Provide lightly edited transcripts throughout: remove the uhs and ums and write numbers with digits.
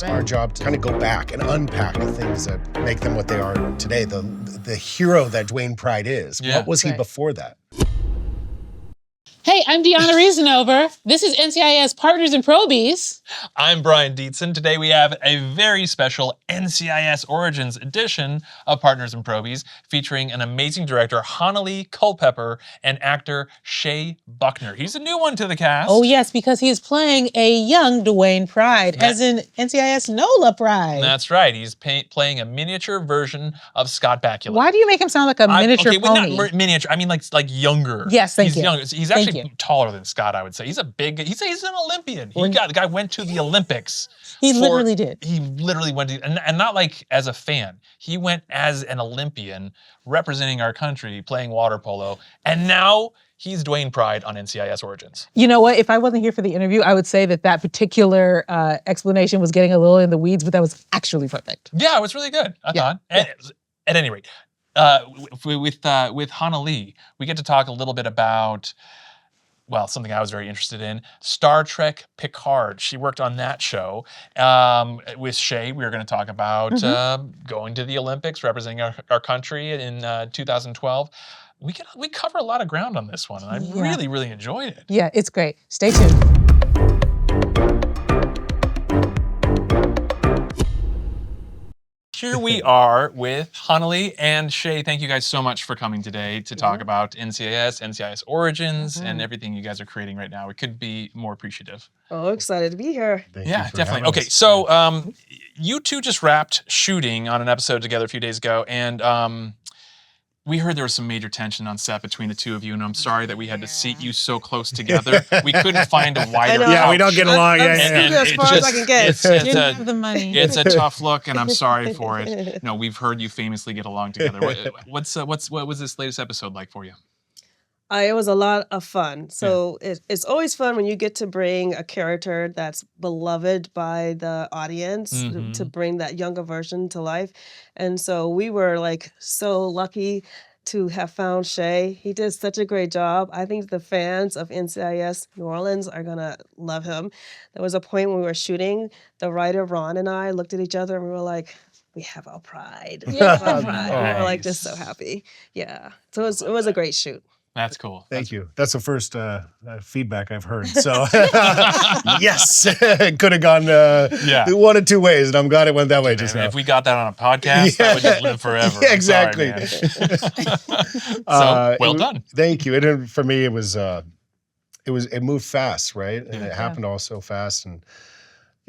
it's our job to kind of go back and unpack the things that make them what they are today. The hero that Dwayne Pride is. What was he before that? Hey, I'm Diona Reasonover. This is NCIS Partners and Probies. I'm Brian Dietzen. Today we have a very special NCIS Origins edition of Partners and Probies featuring an amazing director, Hanelle Culpepper, and actor Shea Buckner. He's a new one to the cast. Oh yes, because he is playing a young Dwayne Pride, as in NCIS NOLA Pride. That's right. He's playing a miniature version of Scott Bakula. Why do you make him sound like a miniature pony? Not miniature. I mean like younger. Yes, thank you. He's younger. He's actually taller than Scott, I would say. He's a big. He's an Olympian. The guy went to the Olympics. He literally did. He literally went to, and not like as a fan. He went as an Olympian representing our country, playing water polo, and now he's Dwayne Pride on NCIS Origins. You know what? If I wasn't here for the interview, I would say that particular explanation was getting a little in the weeds, but that was actually perfect. Yeah, it was really good, I thought. And at any rate, with Hanelle, we get to talk a little bit about, well, something I was very interested in, Star Trek Picard. She worked on that show. With Shea, we were going to talk about going to the Olympics, representing our country in 2012. We cover a lot of ground on this one, and I really, really enjoyed it. Yeah, it's great. Stay tuned. Here we are with Hanelle and Shea. Thank you guys so much for coming today to talk about NCIS Origins, and everything you guys are creating right now. We could be more appreciative. Oh, excited to be here. Yeah, definitely. Okay, so you two just wrapped shooting on an episode together a few days ago, and we heard there was some major tension on set between the two of you, and I'm sorry that we had to seat you so close together. We couldn't find a wider couch. Yeah, we don't get along. As far as I can get. Didn't have the money. It's a tough look, and I'm sorry for it. No, we've heard you famously get along together. What was this latest episode like for you? It was a lot of fun. So it's always fun when you get to bring a character that's beloved by the audience, to bring that younger version to life. And so we were like so lucky to have found Shea. He did such a great job. I think the fans of NCIS New Orleans are gonna love him. There was a point when we were shooting, the writer Ron and I looked at each other and we were like, we have our pride. We have our pride. We were like just so happy. Yeah. So it was a great shoot. That's cool. Thank you. That's the first feedback I've heard. So, yes, it could have gone one of two ways, and I'm glad it went that way just now. If we got that on a podcast, that would just live forever. Yeah, exactly. So, well done. Thank you. And for me, it moved fast, right? And it happened all so fast, and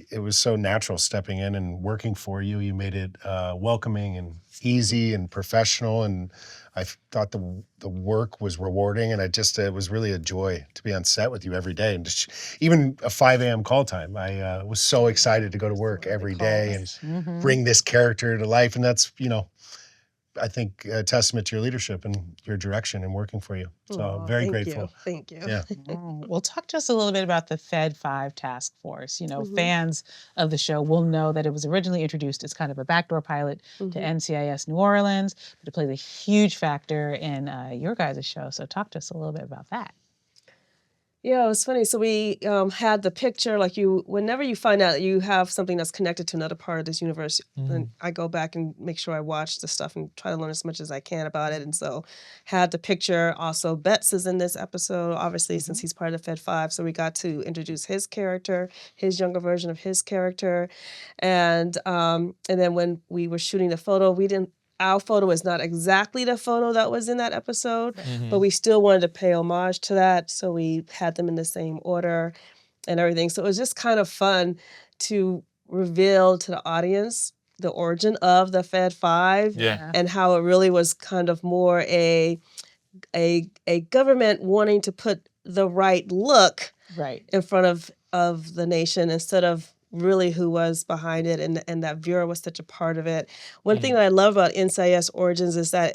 it was so natural stepping in and working for you. You made it welcoming and easy and professional, and I thought the work was rewarding, and it was really a joy to be on set with you every day. And even a 5 a.m. call time, I was so excited to go to work every day and bring this character to life. And that's, I think, a testament to your leadership and your direction and working for you. So very grateful. Thank you. Yeah. Well, talk to us a little bit about the Fed 5 task force. Fans of the show will know that it was originally introduced as kind of a backdoor pilot to NCIS New Orleans, but it plays a huge factor in your guys' show. So talk to us a little bit about that. Yeah, it was funny. So we had the picture, like whenever you find out that you have something that's connected to another part of this universe, then I go back and make sure I watch the stuff and try to learn as much as I can about it. And so had the picture. Also, Betts is in this episode, obviously, since he's part of the Fed 5. So we got to introduce his character, his younger version of his character. And then when we were shooting the photo, our photo is not exactly the photo that was in that episode, but we still wanted to pay homage to that. So we had them in the same order and everything. So it was just kind of fun to reveal to the audience the origin of the Fed 5 and how it really was kind of more a government wanting to put the right look in front of the nation instead of really who was behind it, and that Vera was such a part of it. One thing that I love about NCIS Origins is that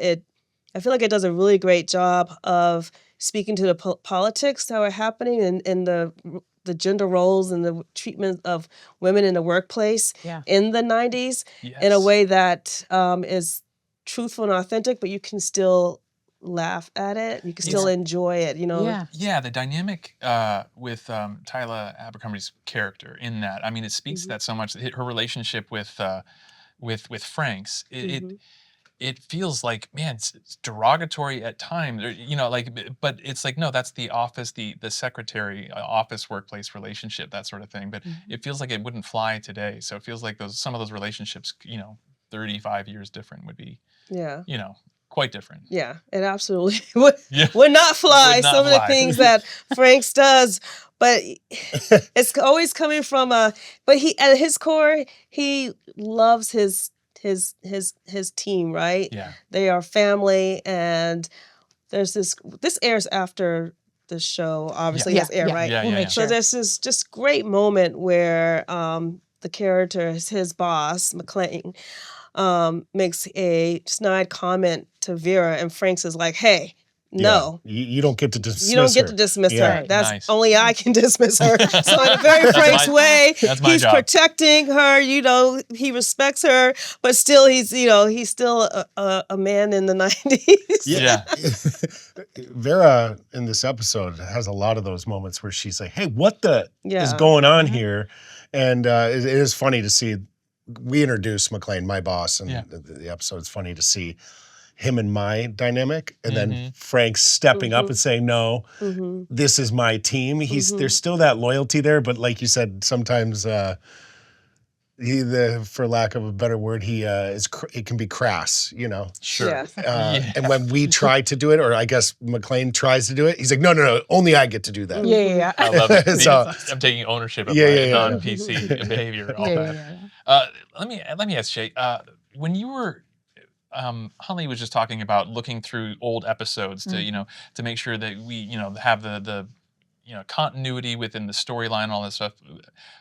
I feel like it does a really great job of speaking to the politics that were happening and the gender roles and the treatment of women in the workplace in the 90s in a way that is truthful and authentic, but you can still laugh at it. You can Yeah. still enjoy it, you know? Yeah. Yeah, the dynamic with Tyler Abercrombie's character in that. I mean, it speaks to that so much. Her relationship with Frank's, it feels like, man, it's derogatory at times, or, you know, like, but it's like, no, that's the office, the secretary, office workplace relationship, that sort of thing. But it feels like it wouldn't fly today. So it feels like some of those relationships, you know, 35 years different would be, Yeah. you know, quite different. Yeah, it absolutely would, Yeah. would not fly. Would not Some of the fly. things that Franks does, but it's always coming from but he, at his core, he loves his team, right? Yeah. They are family, and there's this airs after the show, obviously. Yeah, That's air, yeah. right? Yeah, We'll yeah, make yeah. So sure. there's this just great moment where the character, his boss, McLean, makes a snide comment to Vera, and Franks is like, "Hey, no, You don't get to dismiss you don't get her. to dismiss Yeah. her. That's Nice. only I can dismiss her." So in a very That's Franks my- way, that's my he's job. protecting her. You know, he respects her, but still, he's still a man in the 90s. Yeah. Vera in this episode has a lot of those moments where she's like, "Hey, what the Yeah. is going on here?" And it is funny to see. We introduced McLean, my boss, and Yeah. the episode's funny to see him and my dynamic, and then Mhm. Frank stepping up and saying, "No, Mhm. this is my team." There's still that loyalty there, but like you said, sometimes for lack of a better word, it can be crass, you know. Sure. Yes. Yeah. And when we try to do it, or I guess McLean tries to do it, he's like, no, only I get to do that. Yeah, yeah, I love it. So- I'm taking ownership of Yeah, my yeah, yeah. non-PC behavior. All yeah, that. yeah. Let me ask Shay. When you were, Holly was just talking about looking through old episodes to to make sure that we have the continuity within the storyline and all that stuff.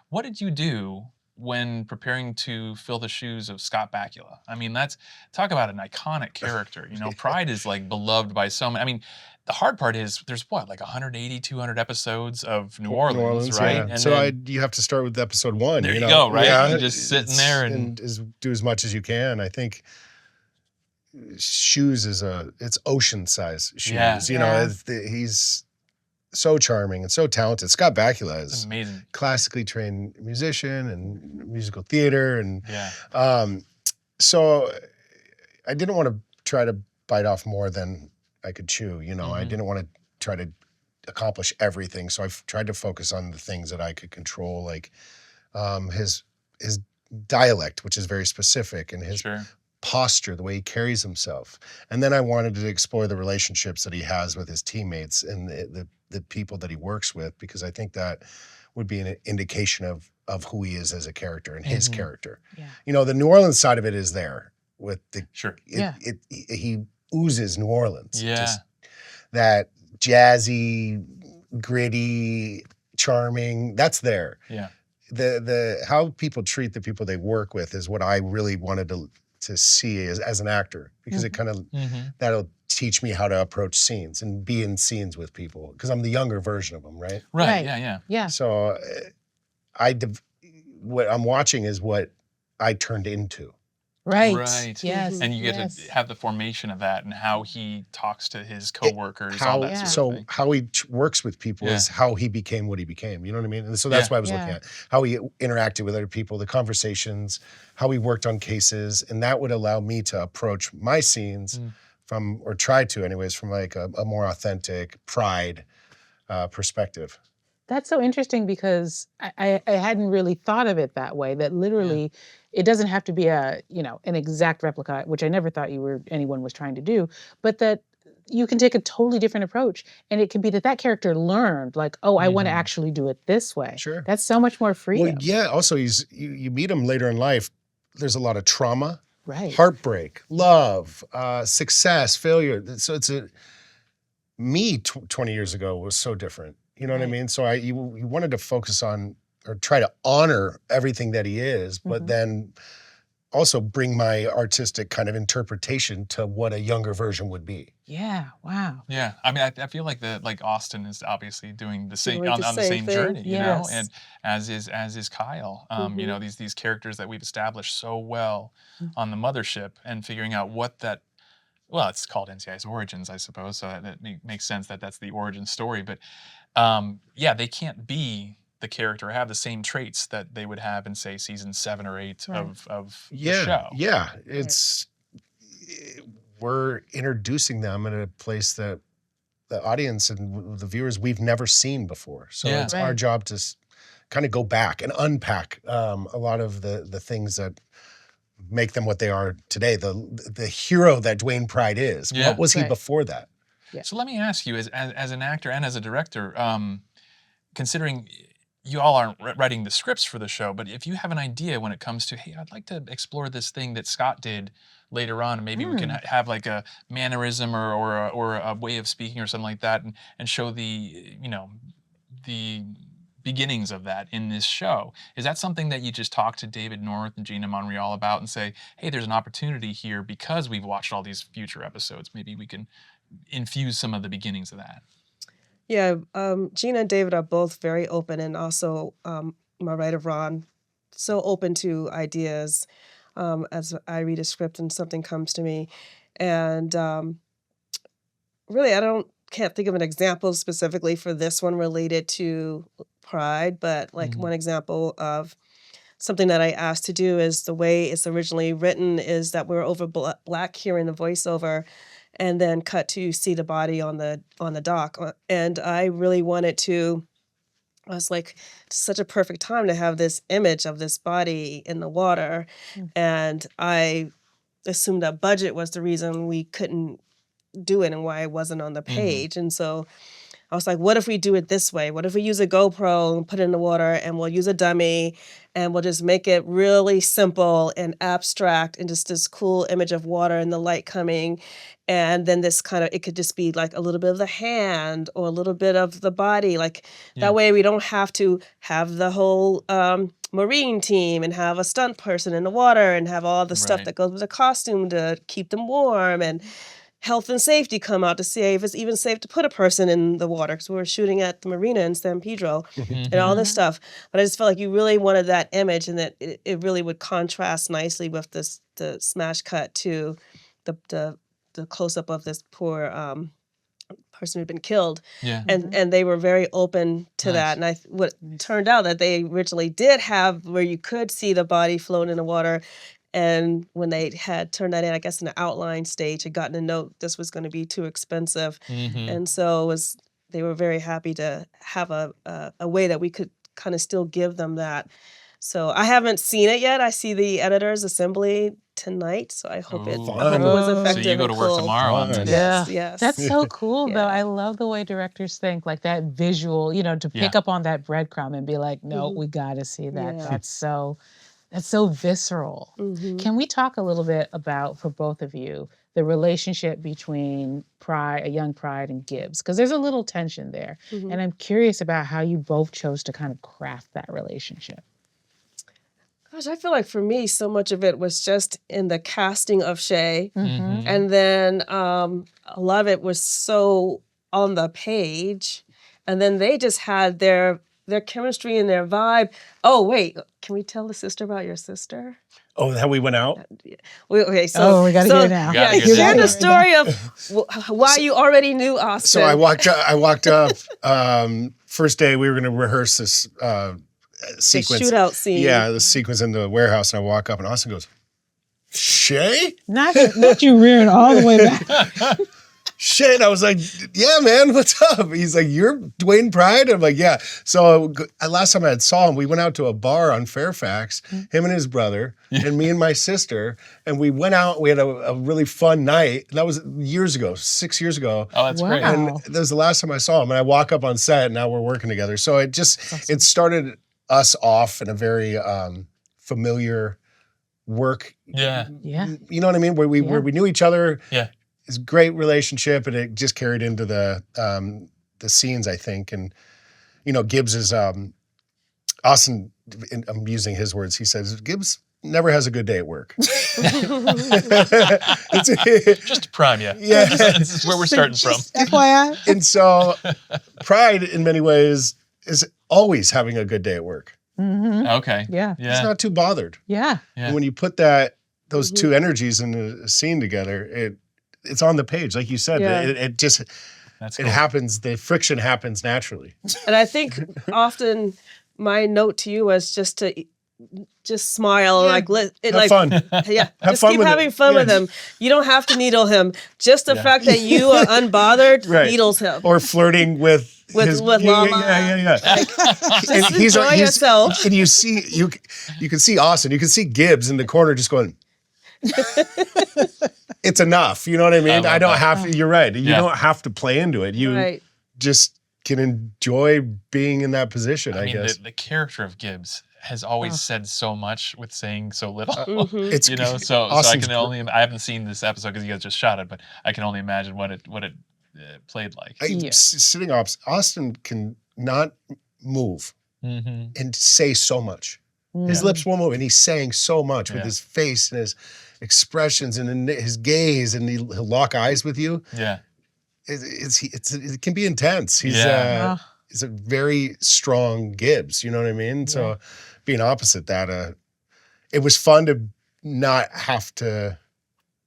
What did you do when preparing to fill the shoes of Scott Bakula? I mean, talk about an iconic character. You know, Pride is like beloved by so many. I mean, the hard part is there's like 180, 200 episodes of New Orleans, right? Yeah. And so then, you have to start with episode 1. There you know? go, right? Yeah, You're just sitting there and do as much as you can. I think shoes it's ocean size shoes. Yeah. You know, he's so charming and so talented. Scott Bakula it's is amazing. classically trained musician and musical theater, and Yeah. so I didn't want to try to bite off more than I could chew. You know, I didn't want to try to accomplish everything, so I've tried to focus on the things that I could control, like his dialect, which is very specific, and his posture, the way he carries himself. And then I wanted to explore the relationships that he has with his teammates and the people that he works with, because I think that would be an indication of who he is as a character and his character. Yeah. You know, the New Orleans side of it is there with he oozes New Orleans. Yeah. Just that jazzy, gritty, charming, that's there. Yeah. The how people treat the people they work with is what I really wanted to see as an actor, because it kind of that'll teach me how to approach scenes and be in scenes with people, because I'm the younger version of them, right? Right. Yeah. Yeah. So what I'm watching is what I turned into. Right. Right. Yes. And you get to have the formation of that and how he talks to his coworkers, all that sort of thing. How he works with people is how he became what he became. You know what I mean? And so that's what I was looking at. How he interacted with other people, the conversations, how he worked on cases, and that would allow me to approach my scenes or try to anyways, from like a more authentic Pride perspective. That's so interesting, because I hadn't really thought of it that way, that literally it doesn't have to be an exact replica, which I never thought anyone was trying to do, but that you can take a totally different approach, and it can be that character learned, like, oh, I want to actually do it this way. Sure. That's so much more freedom. Well, yeah, also you meet him later in life, there's a lot of trauma, right. heartbreak, love, success, failure. So me 20 years ago was so different. You know what I mean? So you wanted to focus on or try to honor everything that he is, but then also bring my artistic kind of interpretation to what a younger version would be. Yeah. Wow. Yeah. I mean, I feel like Austin is obviously doing the same Doing on the the same same thing. journey, you know, Yes. and as is Kyle. You know, these characters that we've established so well on the mothership, and figuring out what that well, it's called NCIS Origins, I suppose, so that makes sense that that's the origin story. But yeah, they can't be the character or have the same traits that they would have in, say, season 7 or 8 Right. of the Yeah, show. yeah. It's we're introducing them in a place that the audience and the viewers we've never seen before. So Yeah. it's our Right. job to kind of go back and unpack a lot of the things that make them what they are today. The hero that Dwayne Pride is. Yeah. What was he Right. before that? So let me ask you, as an actor and as a director, considering you all aren't writing the scripts for the show, but if you have an idea when it comes to, hey, I'd like to explore this thing that Scott did later on, and maybe we can have like a mannerism or a way of speaking or something like that, and show the the beginnings of that in this show. Is that something that you just talk to David North and Gina Monreal about and say, hey, there's an opportunity here because we've watched all these future episodes, maybe we can infuse some of the beginnings of that? Yeah, Gina and David are both very open, and also my writer Ron, so open to ideas as I read a script and something comes to me. And really, can't think of an example specifically for this one related to Pride, but like one example of something that I asked to do is the way it's originally written is that we're over black here in the voiceover, and then cut to see the body on the dock. And I really wanted to. I was like, it's such a perfect time to have this image of this body in the water, and I assumed that budget was the reason we couldn't do it and why it wasn't on the page. And so I was like, what if we do it this way? What if we use a GoPro and put it in the water, and we'll use a dummy, and we'll just make it really simple and abstract and just this cool image of water and the light coming. And then this kind of, it could just be like a little bit of the hand or a little bit of the body. Like that way we don't have to have the whole marine team and have a stunt person in the water and have all the stuff that goes with the costume to keep them warm, and health and safety come out to see if it's even safe to put a person in the water, because we were shooting at the marina in San Pedro and all this stuff. But I just felt like you really wanted that image, and that it really would contrast nicely with the smash cut to the close up of this poor person who'd been killed. And they were very open to that. And what turned out that they originally did have where you could see the body floating in the water. And when they had turned that in, I guess in the outline stage, had gotten a note this was going to be too expensive. And so they were very happy to have a way that we could kind of still give them that. So I haven't seen it yet. I see the editor's assembly tonight, so I hope it was effective. So you go to work tomorrow on this. Yes. That's so cool, though. I love the way directors think, like that visual, to pick up on that breadcrumb and be like, no, we got to see that. That's so visceral. Can we talk a little bit about, for both of you, the relationship between a young Pride and Gibbs? Because there's a little tension there. And I'm curious about how you both chose to kind of craft that relationship. Gosh, I feel like for me, so much of it was just in the casting of Shea. And then a lot of it was so on the page. And then they just had their chemistry and their vibe. Oh, wait, can we tell the sister about your sister? Oh, how we went out? Okay, so we got to hear it now. Yeah, share the story of why you already knew Austin. So I walked up. First day we were going to rehearse this sequence. The shootout scene. Yeah, the sequence in the warehouse, and I walk up, and Austin goes, "Shea?" Not you rearing all the way back. Shit, I was like, yeah, man, what's up? He's like, you're Dwayne Pride? I'm like, yeah. So last time I saw him, we went out to a bar on Fairfax, him and his brother, and me and my sister, and we went out, we had a really fun night. That was years ago, 6 years ago. Oh, that's great. And that was the last time I saw him, and I walk up on set, and now we're working together. So it started us off in a very familiar work. Yeah. You know what I mean? Where we knew each other. Yeah. It's a great relationship, and it just carried into the scenes, I think. And Gibbs is Austin. I'm using his words. He says Gibbs never has a good day at work. Just prime, yeah. This is where we're starting from. FYI. And so, Pride, in many ways, is always having a good day at work. Okay. Yeah. He's not too bothered. Yeah. And when you put those two energies in a scene together, it's on the page, like you said. Yeah. It just That's it cool. happens. The friction happens naturally. And I think often my note to you was just to just smile and like let it Have like fun. yeah, Have just fun keep with it. having fun with Yes. him. You don't have to needle him. Just the Yeah. fact that you are unbothered Right. needles him. Or flirting with With yeah, Llama. yeah. Just enjoy yourself. And you can see Austin. You can see Gibbs in the corner just going. It's enough. You know what I mean? love I don't that. have to. You're right. You Yeah. don't have to play into it. You Right. just can enjoy being in that position. I mean, guess the character of Gibbs has always said so much with saying so little. it's You know, so I Austin's can only I haven't seen this episode because you guys just shot it, but I can only imagine what it played like. Yeah. Sitting opposite Austin can not move Mm-hmm. and say so much. Mm-hmm. His lips won't move, and he's saying so much with Yeah. his face and his expressions and in his gaze, and he'll lock eyes with you. Yeah. It can be intense. He's Yeah. he's a very strong Gibbs. You know what I mean? So being opposite that, it was fun to not have to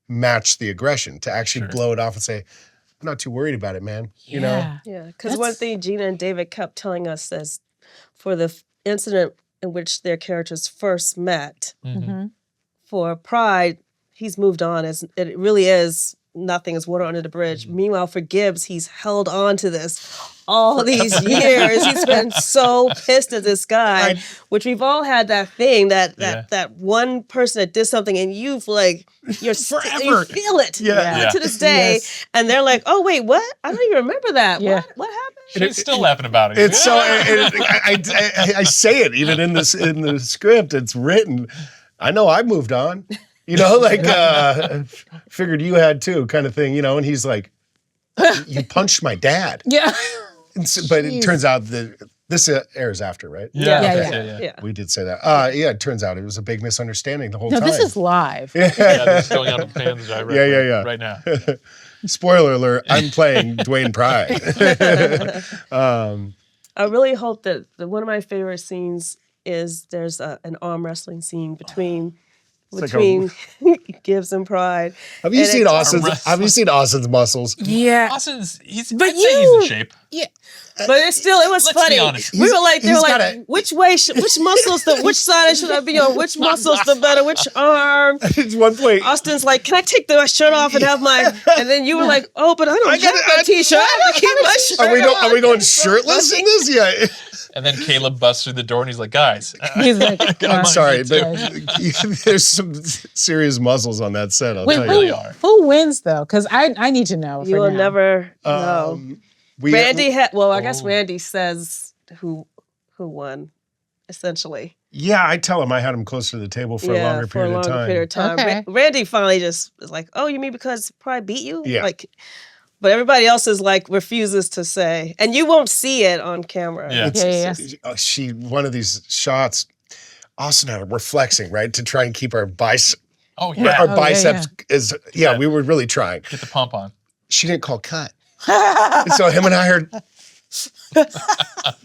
match the aggression, to actually Sure. blow it off and say, "I'm not too worried about it, man." You know? Yeah. Yeah, because one That's- thing Gina and David kept telling us is for the incident in which their characters first met, Mm-hmm. Mhm. for Pride, he's moved on. It really is nothing is water under the bridge. Mm-hmm. Meanwhile, for Gibbs, he's held on to this all these years. He's been so pissed at this guy, Right. which we've all had that thing that Yeah. that one person that did something and you've like you Forever. feel it. Yeah. You feel it Yeah. to this day, Yes. and they're like, "Oh wait, what? I don't even remember that. Yeah. What happened?" She's still laughing about it. It's so. I say it even in the script. It's written. I know I moved on. You know, like figured you had too, kind of thing. You know, and he's like, "You punched my dad." Yeah. But it Jeez. turns out that this airs after, right? Yeah. Yeah, Okay. yeah. Yeah. We did say that. Yeah, it turns out it was a big misunderstanding the whole No, time. this is live. Yeah, this is going out to fans Yeah. right now. Spoiler alert, I'm playing Dwayne Pride. I really hope that one of my favorite scenes is there's an arm wrestling scene between like a- Gibbs and Pride. Have you And seen it's Austin's? Have you seen Austin's muscles? Yeah. Austin's he's But I'd say he's in shape. But it was Let's funny. be honest. We were like, they were He's like, got which way, which muscles, which side should I be on? Which muscles the better? Which arm? It's one point. Austin's like, can I take my shirt off and have my? And then you were like, oh, but I don't have gotta- my t-shirt. I have to keep my shirt. Are we on." going shirtless in this? Yeah. And then Caleb busts through the door and he's like, guys, He's like, I'm sorry, too. but there's some serious muscles on that set. I'll Wait, tell you. really are. who wins though? Because I need to know. You for will now. never know. Randy had. Well, I guess Oh. Randy says who won, essentially. Yeah, I tell him I had him closer to the table for a longer period of time. period of time. Okay. Randy finally just was like, "Oh, you mean because Pride beat you?" Yeah. Like, but everybody else is like refuses to say, and you won't see it on camera. Yeah. Yeah. One of these shots, Austin and I were flexing, right, to try and keep our biceps. oh yeah, Our yeah, biceps is Yeah. we were really trying. get the pump on. She didn't call cut. And so him and I are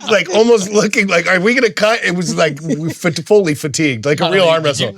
like almost looking like, are we gonna cut? It was like fully fatigued, like a real arm wrestle.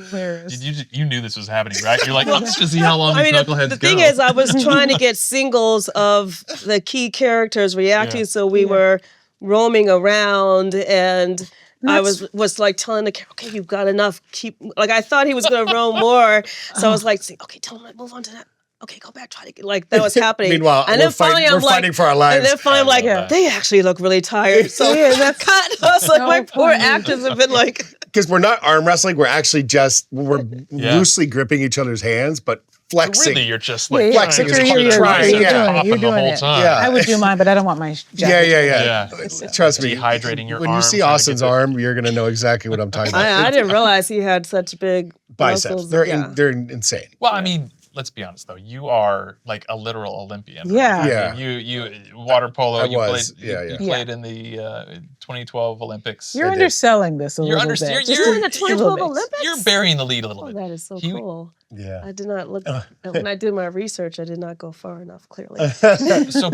You knew this was happening, right? You're like, let's just see how long I these mean, knuckleheads the go. thing is, I was trying to get singles of the key characters reacting, Yeah. so we were roaming around, and I That's- was like telling the camera, "Okay, you've got enough. Keep." Like I thought he was going to roam more, so I was like, "Okay, tell him to move on to that." Okay, go back, try to get like that was happening. Meanwhile, and we're then finally we're I'm like, fighting for our lives. and then finally I'm like, I love that. they actually look really tired. So yeah, that cut. I was like, So my poor funny. actors have been like, Because we're not arm wrestling, we're actually just Yeah. loosely gripping each other's hands, but flexing. Really, you're just Yeah, like yeah, flexing you're- is you're- you're- trying, you're yeah. doing it, popping you're the doing whole it. time. Yeah. I would do mine, but I don't want my Yeah, jacket. yeah. Yeah. Trust me. Dehydrating your when arm, you see trying to Austin's get the- arm, you're gonna know exactly what I'm talking about. I didn't realize he had such big Biceps. muscles. They're Yeah. they're insane. Well, I mean, let's be honest though. You are like a literal Olympian. Yeah. I Yeah. mean, you water polo. I you was. Played, Yeah, you yeah. played in the 2012 Olympics. You're I did. underselling this a You're little under- bit. you're- Just you're a in the little 2012 bit. Olympics? You're burying the lead a little Oh, bit. that is so He- cool. Yeah. I did not look when I did my research. I did not go far enough. Clearly,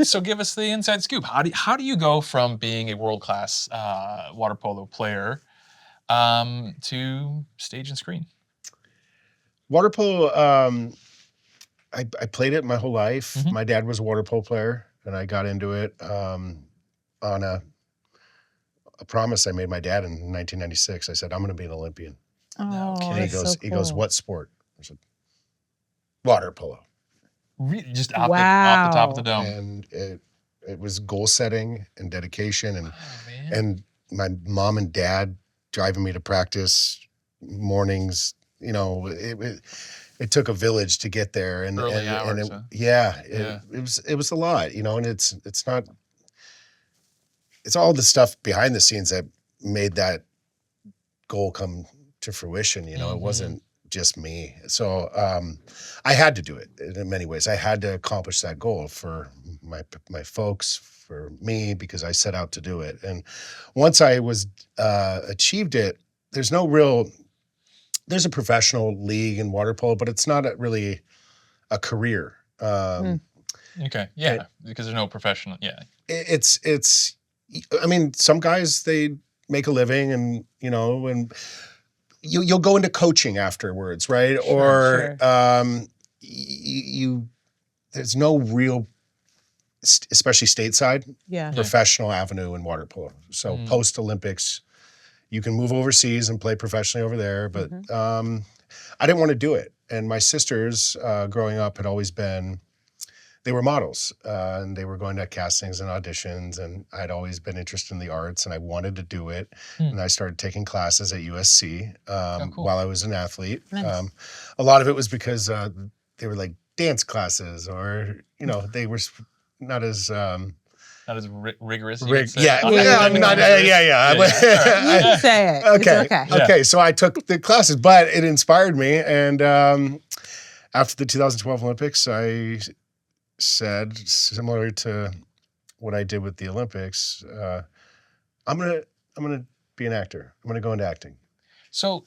So give us the inside scoop. How do you go from being a world class water polo player to stage and screen? Water polo, I played it my whole life. Mhm. My dad was a water polo player, and I got into it on a promise I made my dad in 1996. I said, I'm going to be an Olympian. Oh, Okay. And he that's goes, so cool. what sport? I said, water polo. Just off the top of the Wow. dome. And it was goal setting and dedication, and Oh, man. and my mom and dad driving me to practice mornings. You know, it took a village to get there, and Early and hours, it, huh? yeah, Yeah. it was a lot, you know, and it's not, it's all the stuff behind the scenes that made that goal come to fruition. You know, it Mhm. wasn't just me. So I had to do it in many ways. I had to accomplish that goal for my folks, for me, because I set out to do it. And once I was achieved it, there's no real. There's a professional league in water polo, but it's not really a career. Okay. Yeah. Because there's no professional. Yeah. It's. I mean, some guys, they make a living, and you know, and you'll go into coaching afterwards, right? Sure. You there's no real, especially stateside, Yeah. professional avenue in water polo. So Mm. post Olympics, you can move overseas and play professionally over there, but I didn't want to do it. And my sisters, growing up, had always been, they were models, and they were going to castings and auditions, and I'd always been interested in the arts, and I wanted to do it. And I started taking classes at USC cool. while I was an athlete. Nice. A lot of it was because they were like dance classes, or you know, they were not as Not as rigorous. yeah, I'm not, You can say it. Okay. It's okay. Yeah. Okay, so I took the classes, but it inspired me. And after the 2012 Olympics, I said, similar to what I did with the Olympics, I'm gonna be an actor. I'm gonna go into acting. So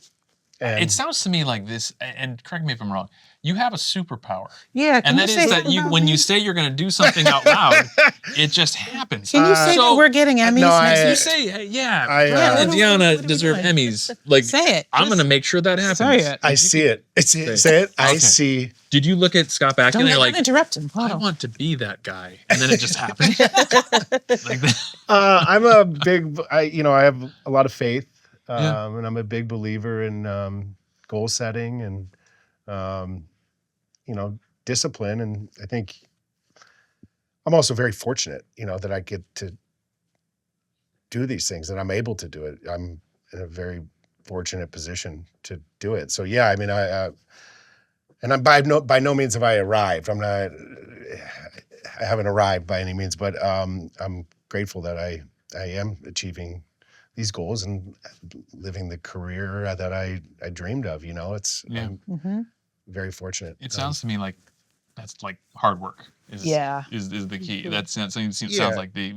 And it sounds to me like this, and correct me if I'm wrong, you have a superpower. Yeah. And that is that when you say you're going to do something out loud, it just happens. Can you say that we're getting Emmys no, next You week? say, hey, yeah, I, Brad and what are we Diona deserve doing? Emmys. Like, Say it. I'm going to make sure that happens. Say it. I see it. Say it. I Okay. see. Did you look at Scott Bakula and you're like, interrupt him. Hold I on. want to be that guy, and then it just happened. Like that. I'm a big. I have a lot of faith, Yeah. and I'm a big believer in goal setting and discipline. And I think I'm also very fortunate, that I get to do these things, and I'm able to do it. I'm in a very fortunate position to do it. So yeah, I mean, and I'm by no means have I arrived. I haven't arrived by any means, but I'm grateful that I am achieving these goals and living the career that I dreamed of. I'm very fortunate. It sounds to me like that's like hard work is the key. That sounds like the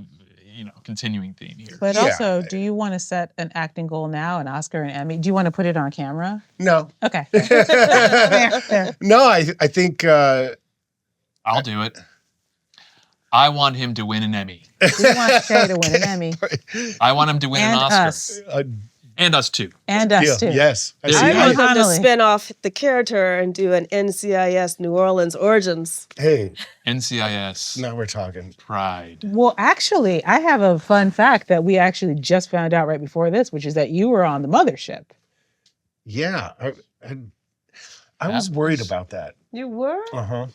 continuing theme here. But also, do you want to set an acting goal now, an Oscar, an Emmy? Do you want to put it on camera? No. Okay. Fair. No, I think I'll do it. I want him to win an Emmy. We want Shea to win an Emmy. I want him to win an And Oscar. us. And us too. And us deal. too. Yes. There I you go. want him to Hanelle. spin off the character and do an NCIS New Orleans Origins. Hey, NCIS. now we're talking. Pride. Well, actually, I have a fun fact that we actually just found out right before this, which is that you were on the mothership. Yeah, I was worried about that. You were? Uh-huh.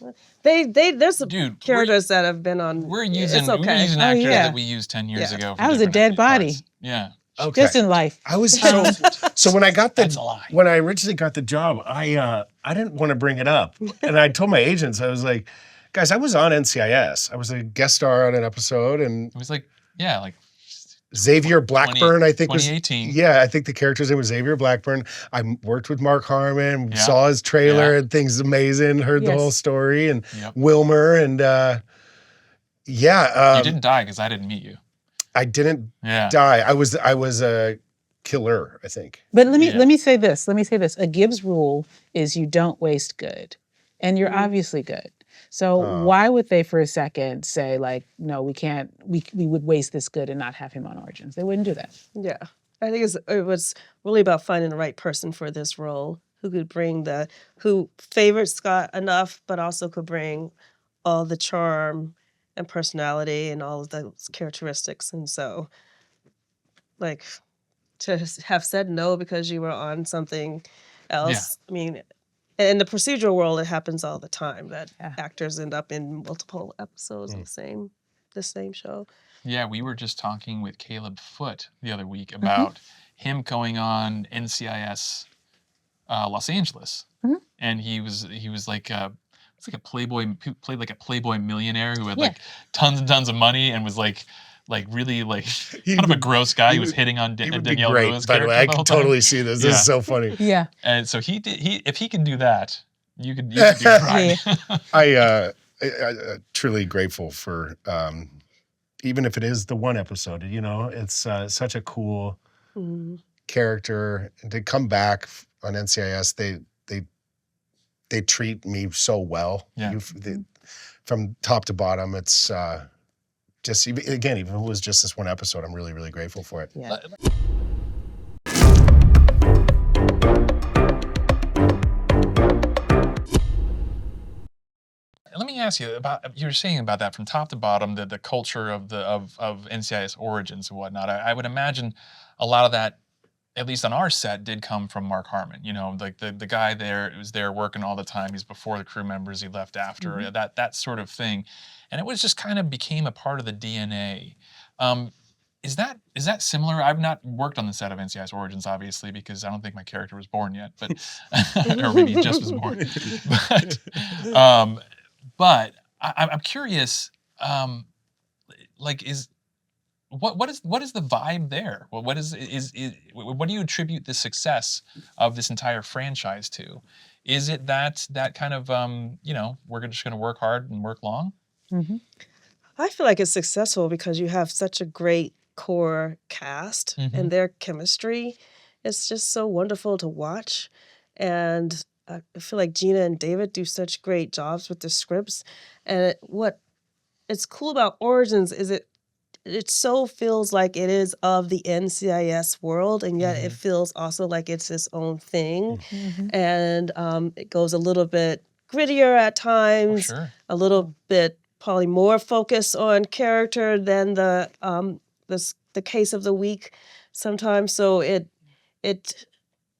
There's some Dude, characters that have been on. We're using It's okay. actors Oh, yeah. that we used 10 years Yeah. ago. for I was a different dead acting body. parts. Yeah. Okay. Just in life. I was so when I got That's a lie. when I originally got the job, I didn't want to bring it up, and I told my agents, I was like, guys, I was on NCIS. I was a guest star on an episode, and It was like, yeah, like Xavier Blackburn, I think was 2018. Yeah, I think the character's name was Xavier Blackburn. I worked with Mark Harmon, Yeah. saw his trailer, Yeah. and things amazing. Heard the Yes. whole story, and Yep. Wilmer, and You didn't die because I didn't meet you. I didn't Yeah. die. I was a killer, I think. But let Yeah. me say this. Let me say this. A Gibbs rule is you don't waste good. And you're obviously good. So why would they for a second say like, no, we can't, we would waste this good and not have him on Origins? They wouldn't do that. Yeah. I think it was really about finding the right person for this role. who favored Scott enough, but also could bring all the charm and personality and all of those characteristics. And so, like, to have said no because you were on something else, I mean, in the procedural world, it happens all the time that actors end up in multiple episodes of the same show. Yeah, we were just talking with Caleb Foote the other week about him going on NCIS Los Angeles, and he was like it's like a playboy, played like a playboy millionaire who had like tons and tons of money and was like really like kind of a gross guy. He was hitting on Danielle Rowe's by the way, I can totally see this. This is so funny. Yeah. And so if he can do that, you could do Pride. I truly grateful for even if it is the one episode, you know, it's such a cool character. And to come back on NCIS, they treat me so well. Yeah. From top to bottom, it's just, again, even if it was just this one episode, I'm really, really grateful for it. Yeah. Let me ask you about, you were saying about that from top to bottom, the culture of NCIS origins and whatnot. I would imagine a lot of that, at least on our set, did come from Mark Harmon. You know, like the guy there was there working all the time. He's before the crew members. He left after that sort of thing, and it was just kind of became a part of the DNA. Is that similar? I've not worked on the set of NCIS Origins, obviously, because I don't think my character was born yet, but or maybe he just was born. But I'm curious. Like, what is the vibe there? Well, what do you attribute the success of this entire franchise to? Is it that kind of you know, we're just going to work hard and work long? I feel like it's successful because you have such a great core cast and their chemistry. It's just so wonderful to watch, and I feel like Gina and David do such great jobs with the scripts. And what it's cool about Origins is it so feels like it is of the NCIS world, and yet it feels also like it's its own thing. And it goes a little bit grittier at times, a little bit probably more focus on character than the case of the week sometimes. So it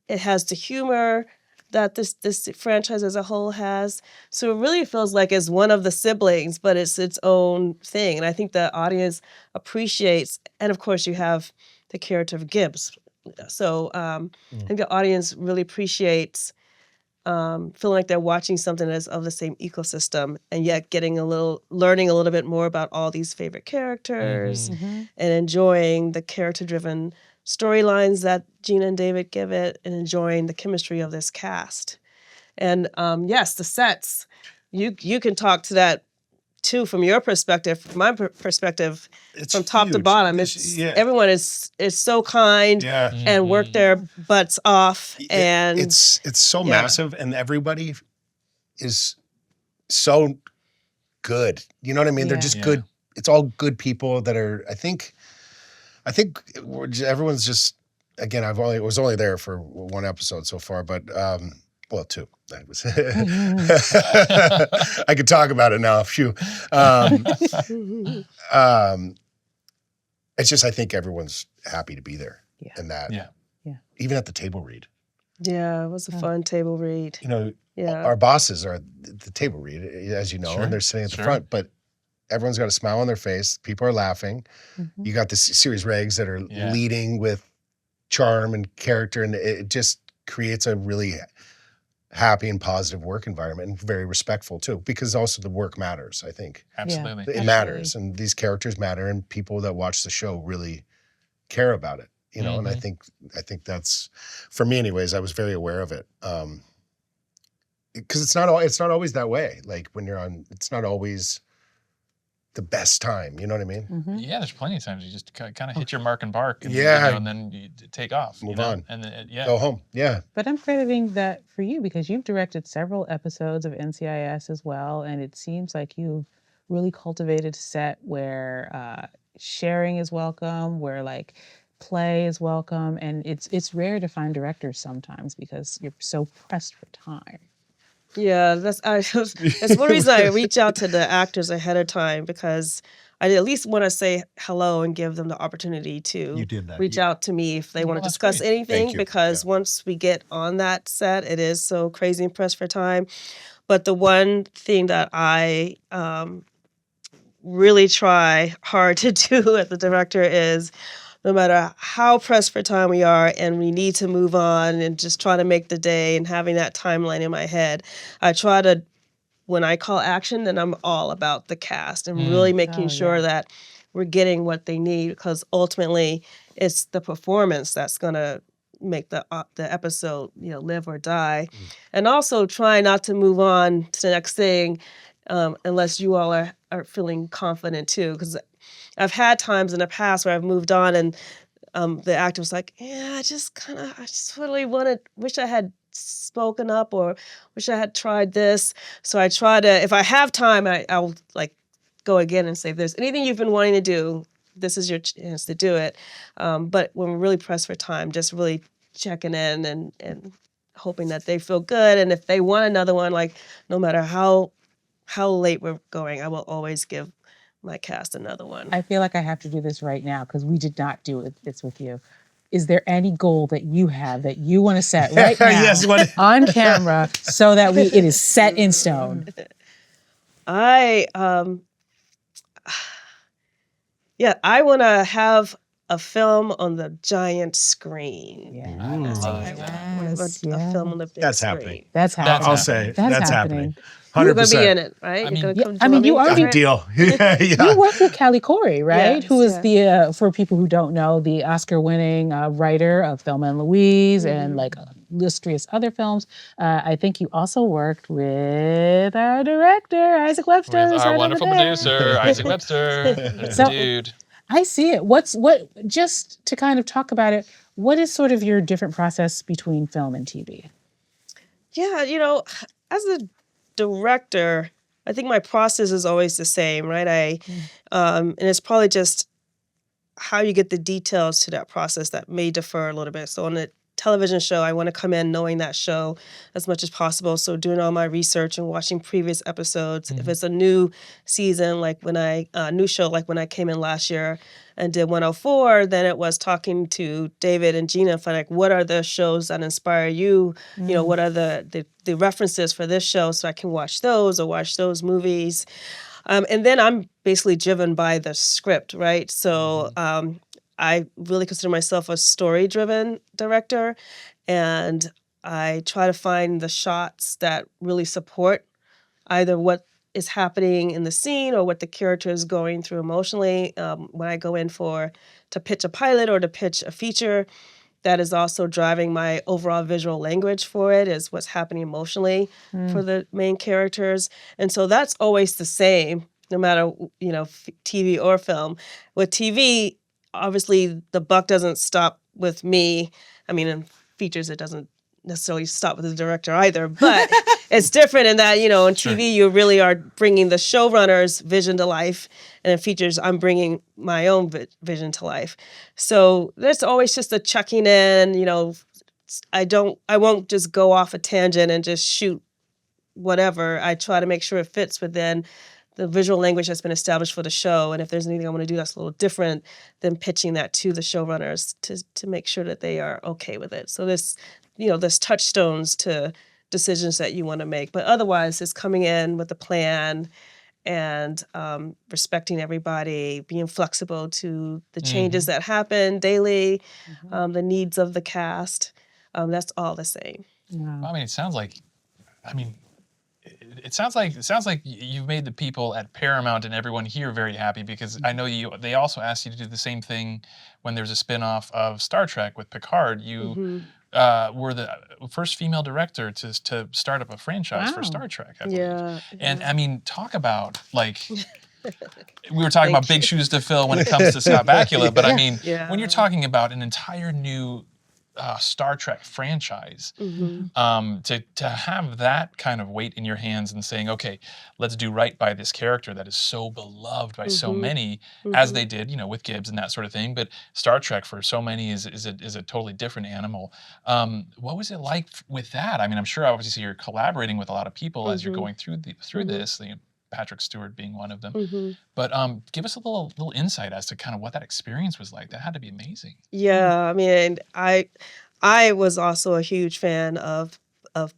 has the humor that this franchise as a whole has. So it really feels like it's one of the siblings, but it's its own thing. And I think the audience appreciates, and of course you have the character of Gibbs. So I think the audience really appreciates feeling like they're watching something that's of the same ecosystem, and yet learning a little bit more about all these favorite characters and enjoying the character-driven storylines that Gina and David give it, and enjoying the chemistry of this cast. And yes, the sets, you can talk to that too from your perspective. From my perspective, it's from top to bottom, everyone is so kind and work their butts off. And it's so massive, and everybody is so good. You know what I mean? They're just good. It's all good people that are, I think everyone's just, again, I was only there for one episode so far, but well, two. That was I could talk about it now. Phew. It's just, I think everyone's happy to be there, and that even at the table read. Yeah, it was a fun table read. You know, our bosses are the table read, as you know, and they're sitting at the front, but everyone's got a smile on their face. People are laughing. You got the series regs that are leading with charm and character, and it just creates a really happy and positive work environment, and very respectful too, because also the work matters, I think. Absolutely. It matters, and these characters matter, and people that watch the show really care about it, you know, and I think that's, for me anyways, I was very aware of it. Because it's not always that way. Like when you're on, it's not always the best time. You know what I mean? Yeah, there's plenty of times you just kind of hit your mark and bark, and, and then you take off. Move on. And then, go home. Yeah. But I'm crediting that for you because you've directed several episodes of NCIS as well, and it seems like you've really cultivated a set where sharing is welcome, where like play is welcome, and it's rare to find directors sometimes because you're so pressed for time. Yeah, that's one reason I reach out to the actors ahead of time, because I at least want to say hello and give them the opportunity to You did that. reach out to me if they want to that's discuss great. anything, Thank you. because once we get on that set, it is so crazy and pressed for time. But the one thing that I really try hard to do as a director is, no matter how pressed for time we are and we need to move on and just try to make the day and having that timeline in my head, I try to, when I call action, then I'm all about the cast and really making Oh, sure yeah. that we're getting what they need, because ultimately it's the performance that's going to make the episode, live or die. And also try not to move on to the next thing unless you all are feeling confident too, because I've had times in the past where I've moved on and the actor was like, yeah, I just really wish I had spoken up, or wish I had tried this. So I try to, if I have time, I'll like go again and say, if there's anything you've been wanting to do, this is your chance to do it. But when we're really pressed for time, just really checking in and hoping that they feel good. And if they want another one, like no matter how late we're going, I will always give my cast another one. I feel like I have to do this right now because we did not do this with you. Is there any goal that you have that you want to set right now Yes, what- on camera so that it is set in stone? I want to have a film on the giant screen. Yeah. I love I that. want to have a film on the big That's screen. happening. That's happening. I'll say that's happening. You're 100%. going to be in it, right? I You're mean- going to Yeah, come I mean, join you me? already- Done deal. Yeah. You work with Callie Corey, right? Yes, Who is yes. the, for people who don't know, the Oscar-winning writer of Thelma and Louise and like illustrious other films. I think you also worked with our director, Isaac Webster. With who's our right over wonderful there. producer, Isaac Webster. That's So- the dude. I see it. Just to kind of talk about it, what is sort of your different process between film and TV? Yeah, as a director, I think my process is always the same, right? And it's probably just how you get the details to that process that may differ a little bit. So on a television show, I want to come in knowing that show as much as possible. So doing all my research and watching previous episodes. If it's a new season, new show, like when I came in last year and did 104, then it was talking to David and Gina for like, what are the shows that inspire you? What are the references for this show, so I can watch those or watch those movies. And then I'm basically driven by the script, right? So I really consider myself a story-driven director, and I try to find the shots that really support either what is happening in the scene or what the character is going through emotionally. When I go in to pitch a pilot or to pitch a feature, that is also driving my overall visual language for it, is what's happening emotionally for the main characters. And so that's always the same, no matter, TV or film. With TV, obviously the buck doesn't stop with me. I mean, in features, it doesn't necessarily stop with the director either, but it's different in that, in TV, you really are bringing the showrunner's vision to life. And in features, I'm bringing my own vision to life. So there's always just a checking in, I won't just go off a tangent and just shoot whatever. I try to make sure it fits within the visual language that's been established for the show. And if there's anything I want to do that's a little different, then pitching that to the showrunners to make sure that they are okay with it. So there's touchstones to decisions that you want to make. But otherwise, it's coming in with a plan and respecting everybody, being flexible to the changes that happen daily, the needs of the cast. That's all the same. Yeah. I mean, it sounds like you've made the people at Paramount and everyone here very happy, because I know they also asked you to do the same thing when there's a spin-off of Star Trek with Picard. You were the first female director to start up a franchise for Star Trek, I believe. Yeah. And I mean, talk about like we were talking about big shoes to fill when it comes to Scott Bakula, but I mean, when you're talking about an entire new Star Trek franchise. Mm-hmm. To have that kind of weight in your hands and saying, okay, let's do right by this character that is so beloved by so many, as they did, with Gibbs and that sort of thing. But Star Trek for so many is a totally different animal. What was it like with that? I mean, I'm sure obviously you're collaborating with a lot of people as you're going through this. Patrick Stewart being one of them. But give us a little insight as to kind of what that experience was like. That had to be amazing. Yeah, I mean, I was also a huge fan of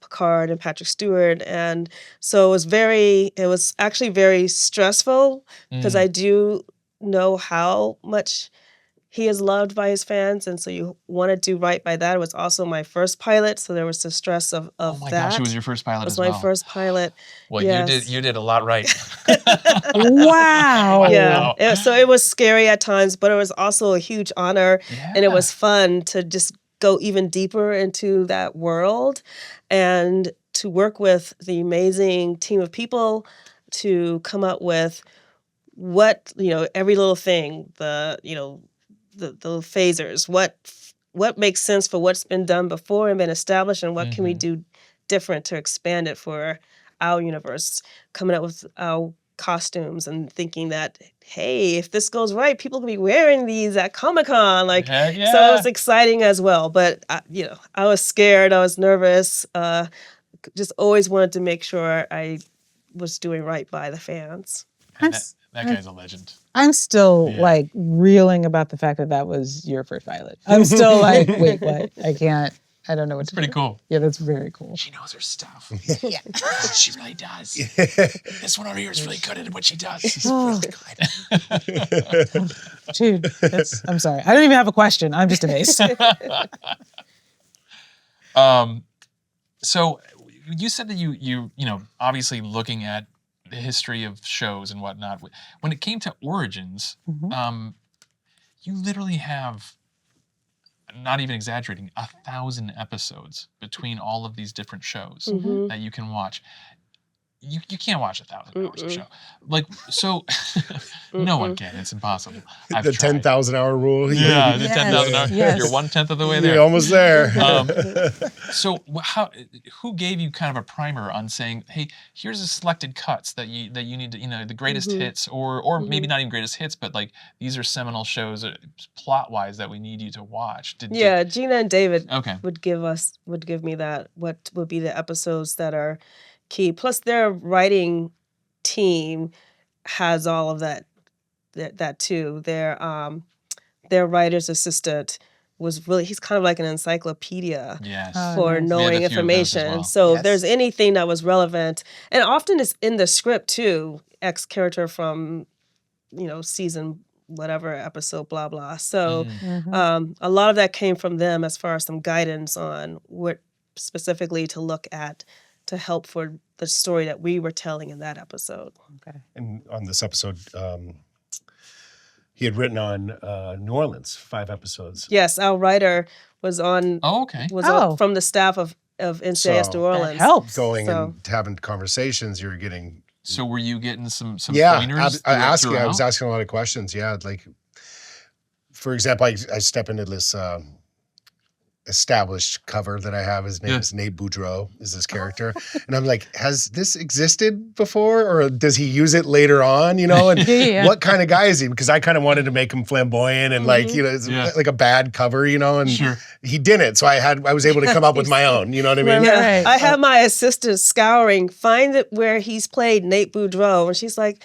Picard and Patrick Stewart, and so it was actually very stressful because I do know how much he is loved by his fans, and so you want to do right by that. It was also my first pilot, so there was the stress of Oh my that. gosh, it was your first pilot as It was well. my first pilot. Well, Yes. you did a lot right. Wow. Yeah, Wow. so it was scary at times, but it was also a huge honor, and it was fun to just go even deeper into that world and to work with the amazing team of people to come up with what, every little thing, the phasers, what makes sense for what's been done before and been established, and what can we do different to expand it for our universe, coming up with our costumes and thinking that, hey, if this goes right, people can be wearing these at Comic-Con. Heck yeah. So it was exciting as well. But, I was scared. I was nervous. Just always wanted to make sure I was doing right by the fans. And that guy's a legend. I'm still like reeling about the fact that was your first pilot. I'm still like, wait, what? I don't know what to do. Pretty cool. Yeah, that's very cool. She knows her stuff. Yeah. She really does. This one over here is really good at what she does. She's really good. Dude, I'm sorry. I don't even have a question. I'm just amazed. So you said that you obviously looking at the history of shows and whatnot. When it came to Origins, you literally have, not even exaggerating, 1,000 episodes between all of these different shows that you can watch. You can't watch 1,000 hours of show. Like, so no one can. It's impossible. The 10,000-hour rule. Yeah, the 10,000 hours. Yes. You're 1/10 of the way there. You're almost there. So who gave you kind of a primer on saying, hey, here's the selected cuts that you need to, the greatest hits, or maybe not even greatest hits, but like these are seminal shows plot-wise that we need you to watch. Gina and David Okay. would give me that, what would be the episodes that are key. Plus their writing team has all of that too. Their writer's assistant he's kind of like an encyclopedia Yes. for nice. knowing We had a few of those as information. well. So Yes. if there's anything that was relevant, and often it's in the script too, X character from, season whatever episode, blah, blah. So a lot of that came from them as far as some guidance on what specifically to look at to help for the story that we were telling in that episode. Okay. And on this episode, he had written on New Orleans, 5 episodes. Yes, our writer was on Oh, okay. from the staff of NCIS So- New Orleans. That helps. Going So- and having conversations, you're getting. So were you getting some Yeah, pointers? I was throughout? asking a lot of questions. Yeah, like, for example, I step into this established cover that I have. His name is Nate Boudreau, is this character. And I'm like, has this existed before, or does he use it later on, And Yeah. what kind of guy is he? Because I kind of wanted to make him flamboyant and it's like a bad cover, and Sure. he didn't. So I was able to come up with my own, you know what I mean? Yeah, Right. I have my assistant scouring, find it where he's played Nate Boudreau, and she's like,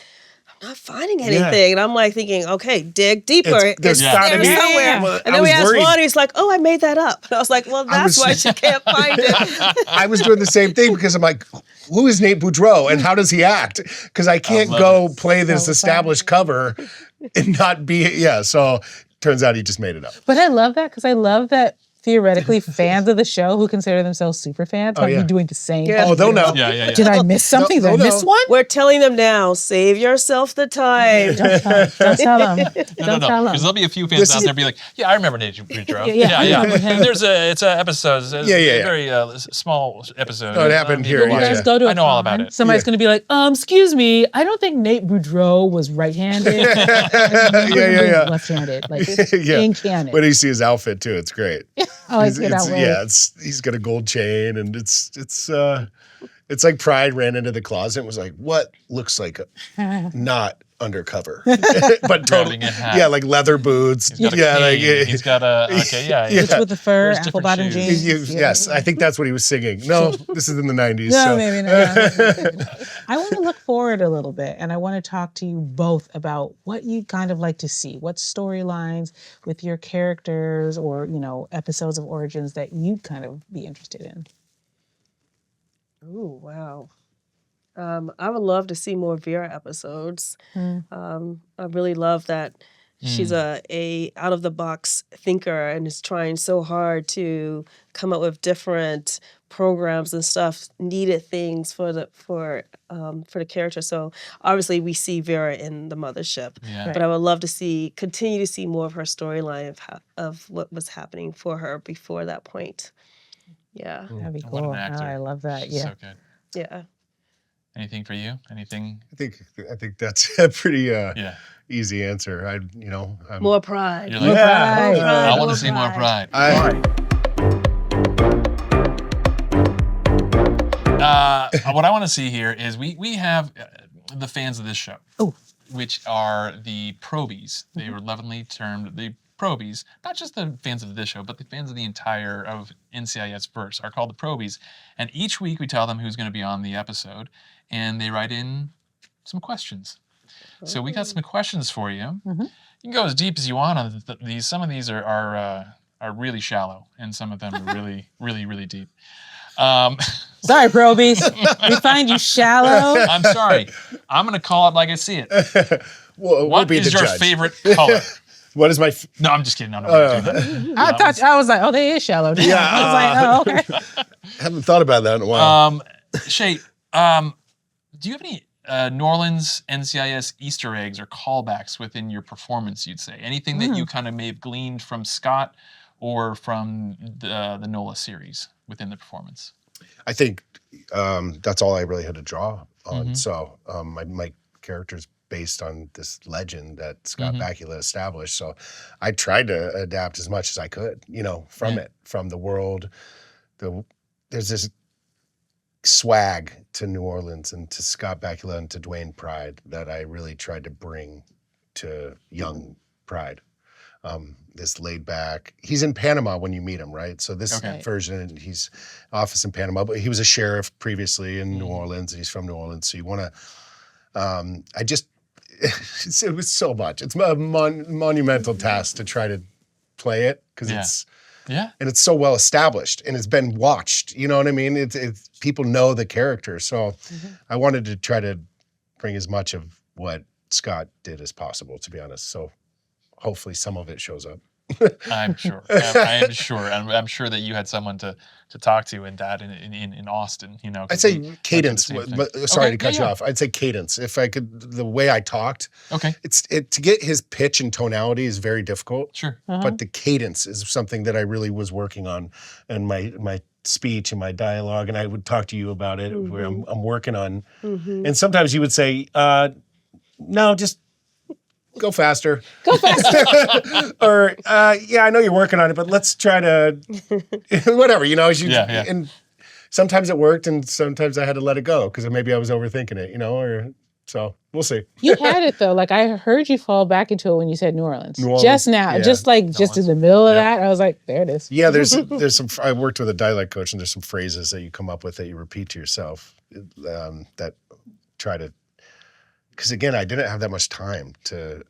I'm not finding anything. And I'm like thinking, okay, dig deeper. There's It's gotta there be. somewhere. Well, And I then we was asked worried. Ron, he's like, oh, I made that up. And I was like, well, that's why she can't find it. I was doing the same thing because I'm like, who is Nate Boudreau and how does he act? Because I can't love go it. play this So established cover and not be, so turns out he just made it up. But I love that because I love that theoretically fans of the show who consider themselves super fans might be doing the same. Yeah. Oh, they'll know. Yeah. Did I miss something? Did I they'll miss know. one? We're telling them now, save yourself the time. Don't tell them. No, Don't tell because them. there'll be a few fans out there be like, yeah, I remember Nate Boudreau. Yeah, I remember him. It's a episode. It's a Yeah. very small episode. Oh, it happened here, Watch yeah. it. Guys go to a I know all con, about it. Somebody's going to be like, excuse me, I don't think Nate Boudreau was right-handed. Yeah. Left-handed, like Yeah. in canon. But you see his outfit too. It's great. Oh, I cannot wait. Yeah, he's got a gold chain, and it's like Pride ran into the closet and was like, what looks like not undercover, but totally, Grabbing a hat. yeah, like leather boots. He's got a cane. He's got a It's with the fur, Wears apple different bottom shoes. jeans. Yes, I think that's what he was singing. No, this is in the 90s. No, so. maybe not. I want to look forward a little bit, and I want to talk to you both about what you'd kind of like to see. What storylines with your characters or, episodes of Origins that you'd kind of be interested in. Oh, wow. I would love to see more Vera episodes. I really love that she's a out of the box thinker and is trying so hard to come up with different programs and stuff, needed things for the character. So obviously we see Vera in the mothership, Yeah. but I would love to continue to see more of her storyline of what was happening for her before that point. Yeah. That'd be What cool. an actor. I love that. She's Yeah. so good. Yeah. Anything for you? Anything? I think that's a pretty Yeah. easy answer. I'm, More pride. You're More like, pride. I want to see more Pride. What I want to see here is we have the fans of this show, which are the Probies. They were lovingly termed the Probies. Not just the fans of this show, but the fans of the entire of NCIS verse are called the Probies. And each week we tell them who's going to be on the episode, and they write in some questions. So we got some questions for you. You can go as deep as you want on these. Some of these are really shallow, and some of them are really, really, really deep. Sorry, Probies. We find you shallow. I'm sorry. I'm going to call it like I see it. What is your favorite color? What is my... No, I'm just kidding. No, we're not doing that. I was like, oh, they is shallow. Yeah. I was like, oh, okay. I haven't thought about that in a while. Shea, do you have any New Orleans NCIS Easter eggs or callbacks within your performance, you'd say? Anything that you kind of may have gleaned from Scott or from the NOLA series within the performance? I think that's all I really had to draw on. So my character's based on this legend that Scott Bakula established. So I tried to adapt as much as I could, from it, from the world. There's this swag to New Orleans and to Scott Bakula and to Dwayne Pride that I really tried to bring to young Pride. This laid back. He's in Panama when you meet him, right? So this version, he's office in Panama, but he was a sheriff previously in New Orleans, and he's from New Orleans. So you want to, it was so much. It's a monumental task to try to play it because and it's so well established and it's been watched. You know what I mean? It's people know the character. So I wanted to try to bring as much of what Scott did as possible, to be honest. So hopefully some of it shows up. I'm sure. I am sure. I'm sure that you had someone to talk to in that in Austin. I'd say cadence. Sorry to cut you off. I'd say cadence. If I could, the way I talked. Okay. To get his pitch and tonality is very difficult. Sure. But the cadence is something that I really was working on, and my speech and my dialogue, and I would talk to you about it. Where I'm working on, and sometimes you would say, "No, just." Go faster. Go faster. Or, I know you're working on it, but let's try to, whatever, And sometimes it worked and sometimes I had to let it go because maybe I was overthinking it, so we'll see. You had it though. Like I heard you fall back into it when you said New Orleans. Just now, yeah. just in the middle of that, I was like, there it is. Yeah, there's some, I worked with a dialect coach and there's some phrases that you come up with that you repeat to yourself that try to, because again, I didn't have that much time to.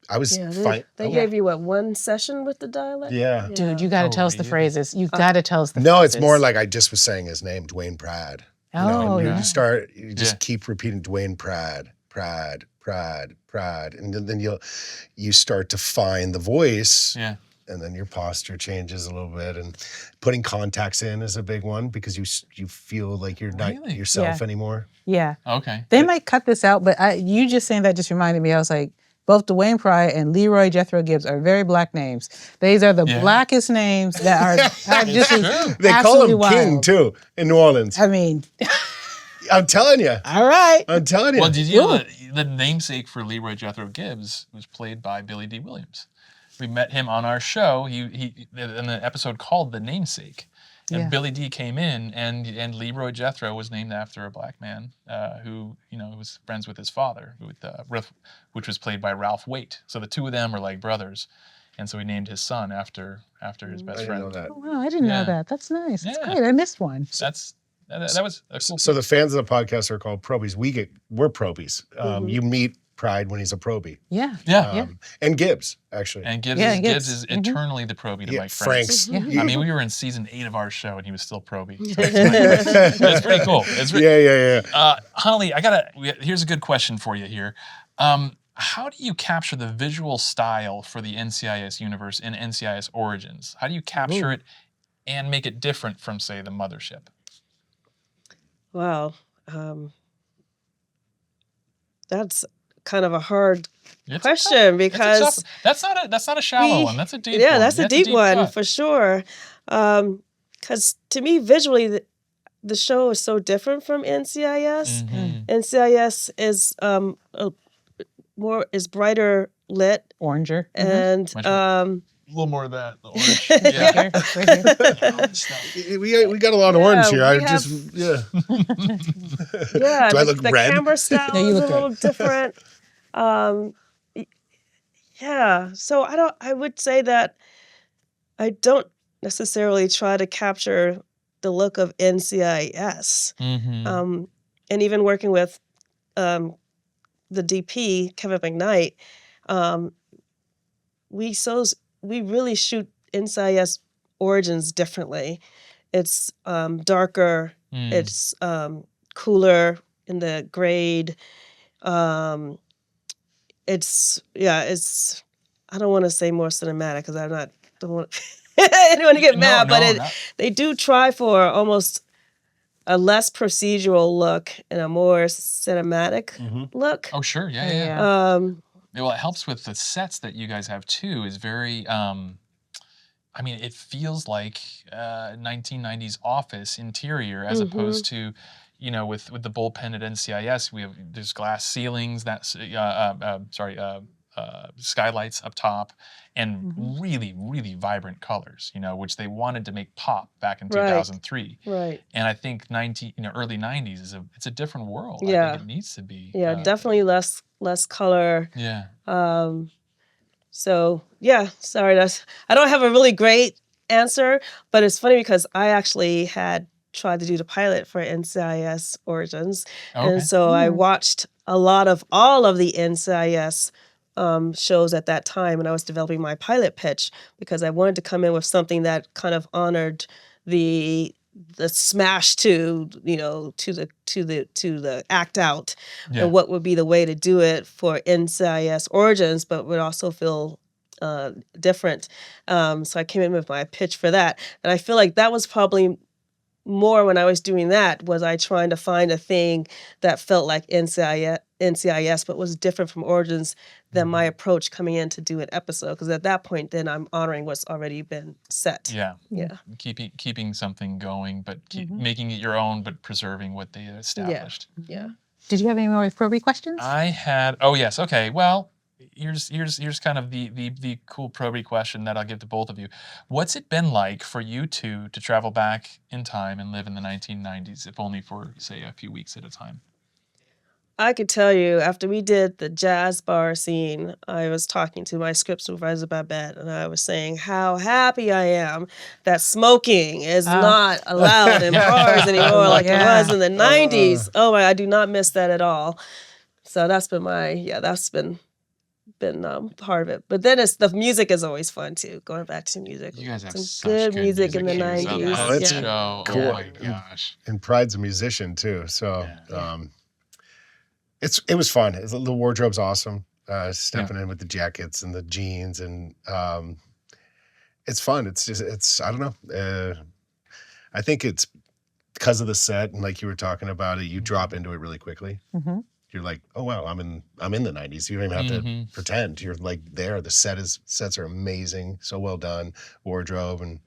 I was fine. They gave you one session with the dialect? Yeah. Dude, you got to tell us the phrases. You got to tell us the No, phrases. it's more like I just was saying his name, Dwayne Pride. You just keep repeating Dwayne Pride, Pride, Pride, Pride, and then you start to find the voice. Yeah. And then your posture changes a little bit, and putting contacts in is a big one because you feel like you're not yourself anymore. Yeah. Okay. They might cut this out, but you just saying that just reminded me. I was like, both Dwayne Pride and Leroy Jethro Gibbs are very black names. These are the blackest names that are just They call him King too in New Orleans. I mean, I'm telling you. All right. I'm telling you. Well, did you know the namesake for Leroy Jethro Gibbs was played by Billy D. Williams? we met him on our show. He in the episode called "The Namesake," and Yeah. Billy D came in, and Leroy Jethro was named after a black man who was friends with his father, which was played by Ralph Waite. So the two of them were like brothers, and so he named his son after his I best didn't friend. know that. Oh, wow, I didn't know Yeah. that. That's nice. That's Yeah. great. I missed one. That was a cool. So the fans of the podcast are called Probies. We're Probies. You meet Pride when he's a Probie. Yeah. yeah. And Gibbs, actually. And Gibbs, Yeah, is, Gibbs. Gibbs is Mhm. eternally the Probie to Yeah, Mike Franks. Frank's. Yeah. I mean, we were in season 8 of our show, and he was still Probie. So it's pretty cool. Yeah. Hanelle, here's a good question for you here. How do you capture the visual style for the NCIS universe in NCIS Origins? How do you capture it and make it different from, say, the Mothership? Wow. That's kind of a hard question because that's not a shallow one. That's a deep one. yeah, that's a deep one cut. for sure. Because to me, visually, the show is so different from NCIS. Mhm. NCIS is brighter lit Oranger. and Much more. um, A little more of that. The orange. Right Yeah. here, right here. We got a lot of orange here. Yeah, I we just yeah, Do I look the red? camera style No, you is look a good. little different. Yeah, so I would say that I don't necessarily try to capture the look of NCIS. Mhm. And even working with the DP, Kevin McKnight, we really shoot NCIS Origins differently. It's darker, it's cooler in the grade. It's I don't want to say more cinematic because don't want anyone to get mad, but they do try for almost a less procedural look and a more cinematic look. Oh, sure. Yeah. Yeah. Well, it helps with the sets that you guys have too. Is very. I mean, it feels like 1990s office interior as opposed to, with the bullpen at NCIS. There's glass ceilings. Skylights up top, and really, really vibrant colors. Which they wanted to make pop back in 2003. Right. And I think early 90s it's a different world. Yeah. I think it needs to be. Yeah, definitely less color. Yeah. So yeah, sorry, I don't have a really great answer, but it's funny because I actually had tried to do the pilot for NCIS Origins, Okay. and so I watched all of the NCIS shows at that time, and I was developing my pilot pitch because I wanted to come in with something that kind of honored the smash to the act out, Yeah. and what would be the way to do it for NCIS Origins, but would also feel different. So I came in with my pitch for that, and I feel like that was probably more when I was doing that. Was I trying to find a thing that felt like NCIS, but was different from Origins than my approach coming in to do an episode? Because at that point, then I'm honoring what's already been set. Yeah. Yeah. Keeping something going, but making it your own, but preserving what they established. Yeah. Did you have any more Proby questions? I had. Oh yes. Okay. Well, here's kind of the cool Proby question that I'll give to both of you. What's it been like for you two to travel back in time and live in the 1990s, if only for, say, a few weeks at a time? I could tell you, after we did the jazz bar scene, I was talking to my script supervisor Babette, and I was saying how happy I am that smoking is not allowed in bars anymore like it was in the 90s. Oh my, I do not miss that at all. So that's been that's been part of it. But then the music is always fun too. Going back to music, You guys have some such good music in the here. 90s. Oh, it's show. cool. Oh my gosh. And Pride's a musician too, so it was fun. The wardrobe's awesome. Stepping in with the jackets and the jeans, and it's fun. It's I don't know. I think it's because of the set, and like you were talking about it, you drop into it really quickly. You're like, oh wow, I'm in the 90s. You don't even have to pretend. You're like there. The sets are amazing, so well done. Wardrobe and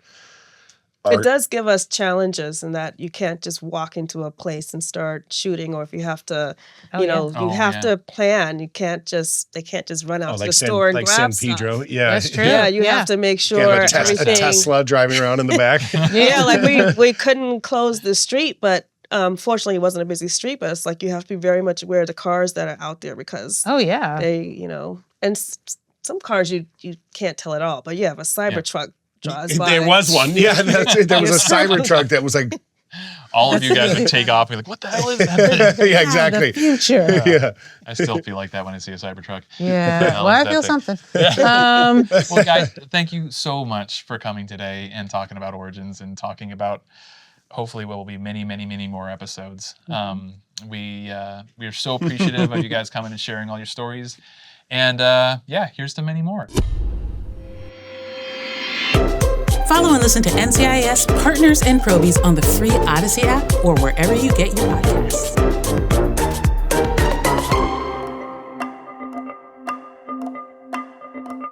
It does give us challenges in that you can't just walk into a place and start shooting, or if you have to, you have to plan. They can't just run out to the store and grab San Pedro. stuff. Yeah, That's true. Yeah, you have to make sure a everything. Tesla driving around in the back. Yeah, like we couldn't close the street, but fortunately it wasn't a busy street. But it's like you have to be very much aware of the cars that are out there because they, and some cars you can't tell at all. But yeah, if a cyber truck drives by, there was one. Yeah, that's it. There was a cyber truck that was like. All of you guys would take off and be like, what the hell is that? Yeah, exactly. The future. Yeah. I still feel like that when I see a Cybertruck. Yeah. Well, I feel something. Well, guys, thank you so much for coming today and talking about Origins and talking about hopefully what will be many, many, many more episodes. We are so appreciative of you guys coming and sharing all your stories. And here's to many more. Follow and listen to NCIS Partners and Probies on the free Odyssey app or wherever you get your podcasts.